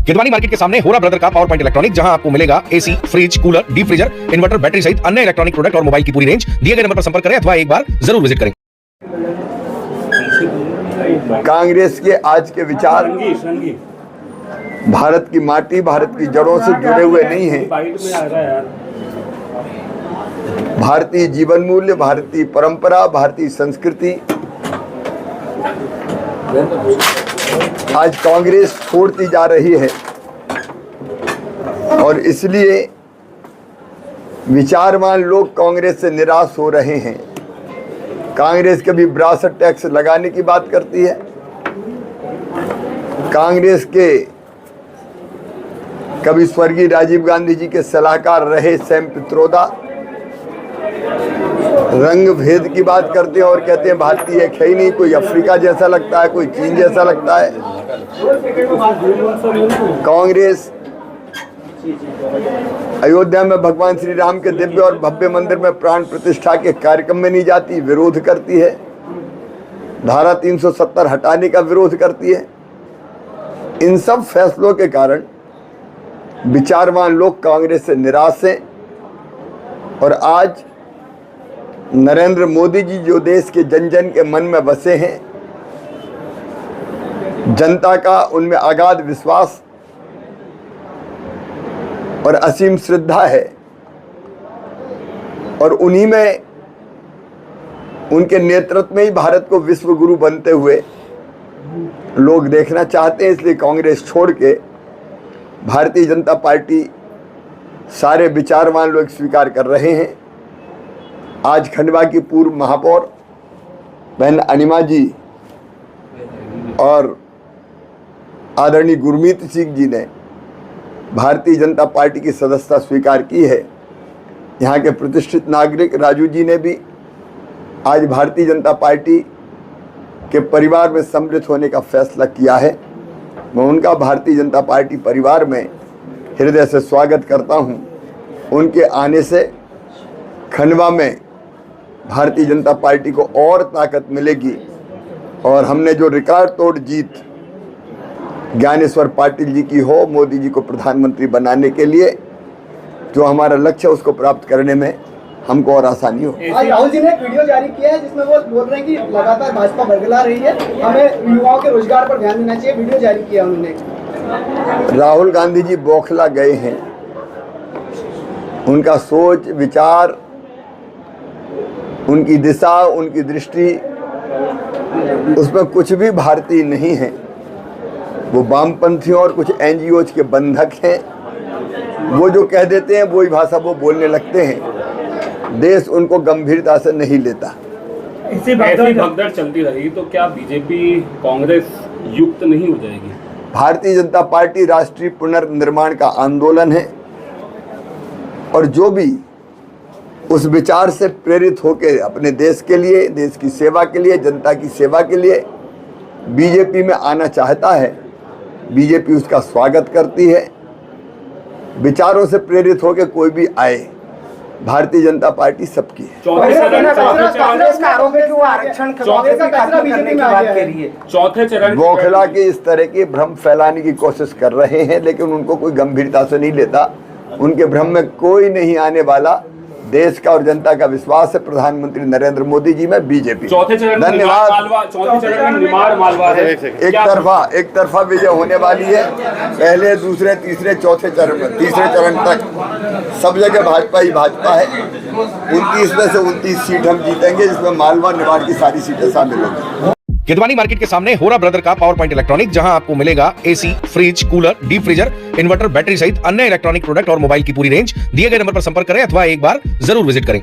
किदवानी market के सामने होरा ब्रदर का पावर पॉइंट इलेक्ट्रॉनिक, जहां आपको मिलेगा AC, fridge, cooler, deep freezer, inverter, battery सहित अन्य इलेक्ट्रॉनिक प्रोडक्ट और मोबाइल की पूरी रेंज। दिए गए नंबर पर संपर्क करें अथवा एक बार जरूर विजिट करें। कांग्रेस के आज के विचार भारत की माटी, भारत की जड़ों से जुड़े हुए नहीं हैं। भारतीय जीवन मूल्य, भारतीय परंपरा, भारतीय संस्कृति आज कांग्रेस छोड़ती जा रही है और इसलिए विचारवान लोग कांग्रेस से निराश हो रहे हैं। कांग्रेस कभी विरासत टैक्स लगाने की बात करती है, कांग्रेस के कभी स्वर्गीय राजीव गांधी जी के सलाहकार रहे सैम पित्रोदा रंग भेद की बात करते हैं और कहते हैं भारतीय एक है ही नहीं, कोई अफ्रीका जैसा लगता है, कोई चीन जैसा लगता है। कांग्रेस अयोध्या में भगवान श्री राम के दिव्य और भव्य मंदिर में प्राण प्रतिष्ठा के कार्यक्रम में नहीं जाती, विरोध करती है। धारा 370 हटाने का विरोध करती है। इन सब फैसलों के कारण विचारवान लोग कांग्रेस से निराश हैं और आज नरेंद्र मोदी जी जो देश के जन जन के मन में बसे हैं, जनता का उनमें अगाध विश्वास और असीम श्रद्धा है और उन्हीं में, उनके नेतृत्व में ही भारत को विश्व गुरु बनते हुए लोग देखना चाहते हैं। इसलिए कांग्रेस छोड़ के भारतीय जनता पार्टी सारे विचारवान लोग स्वीकार कर रहे हैं। आज खंडवा की पूर्व महापौर बहन अनिमा जी और आदरणीय गुरमीत सिंह जी ने भारतीय जनता पार्टी की सदस्यता स्वीकार की है। यहाँ के प्रतिष्ठित नागरिक राजू जी ने भी आज भारतीय जनता पार्टी के परिवार में सम्मिलित होने का फैसला किया है। मैं उनका भारतीय जनता पार्टी परिवार में हृदय से स्वागत करता हूँ। उनके आने से खंडवा में भारतीय जनता पार्टी को और ताकत मिलेगी और हमने जो रिकॉर्ड तोड़ जीत ज्ञानेश्वर पाटिल जी की हो, मोदी जी को प्रधानमंत्री बनाने के लिए जो हमारा लक्ष्य है उसको प्राप्त करने में हमको और आसानी हो। आज राहुल जी ने एक वीडियो जारी किया है जिसमें वो बोल रहे हैं कि लगातार भाजपा बरगला रही है, हमें युवाओं के रोजगार पर ध्यान देना चाहिए। वीडियो जारी किया उन्होंने। राहुल गांधी जी बौखला गए हैं। उनका सोच विचार, उनकी दिशा, उनकी दृष्टि, उसमें कुछ भी भारतीय नहीं है। वो वामपंथियों और कुछ एनजीओज के बंधक हैं। वो जो कह देते हैं वही भाषा वो बोलने लगते हैं। देश उनको गंभीरता से नहीं लेता। ऐसी भगदड़ चलती रही तो क्या बीजेपी कांग्रेस युक्त नहीं हो जाएगी? भारतीय जनता पार्टी राष्ट्रीय पुनर्निर्माण का आंदोलन है और जो भी उस विचार से प्रेरित होकर अपने देश के लिए, देश की सेवा के लिए, जनता की सेवा के लिए बीजेपी में आना चाहता है, बीजेपी उसका स्वागत करती है। विचारों से प्रेरित होकर कोई भी आए, भारतीय जनता पार्टी सबकी है। चौथे चरण बौखला के इस तरह के भ्रम फैलाने की कोशिश कर रहे हैं, लेकिन उनको कोई गंभीरता से नहीं लेता। उनके भ्रम में कोई नहीं आने वाला। देश का और जनता का विश्वास है प्रधानमंत्री नरेंद्र मोदी जी में, बीजेपी। चौथे चरण धन्यवाद। चौथे चरण में निमाड़ मालवा है। एक तरफा विजय होने वाली है। पहले, दूसरे, तीसरे, चौथे चरण में, तीसरे चरण तक सब जगह भाजपा ही भाजपा है। 29 में से 29 सीट हम जीतेंगे, जिसमें मालवा निमाड़ की सारी सीटें शामिल होंगी। किदवानी मार्केट के सामने होरा ब्रदर का पावर पॉइंट इलेक्ट्रॉनिक, जहां आपको मिलेगा AC, fridge, cooler, deep freezer, inverter, battery सहित अन्य इलेक्ट्रॉनिक प्रोडक्ट और मोबाइल की पूरी रेंज। दिए गए नंबर पर संपर्क करें अथवा एक बार जरूर विजिट करें।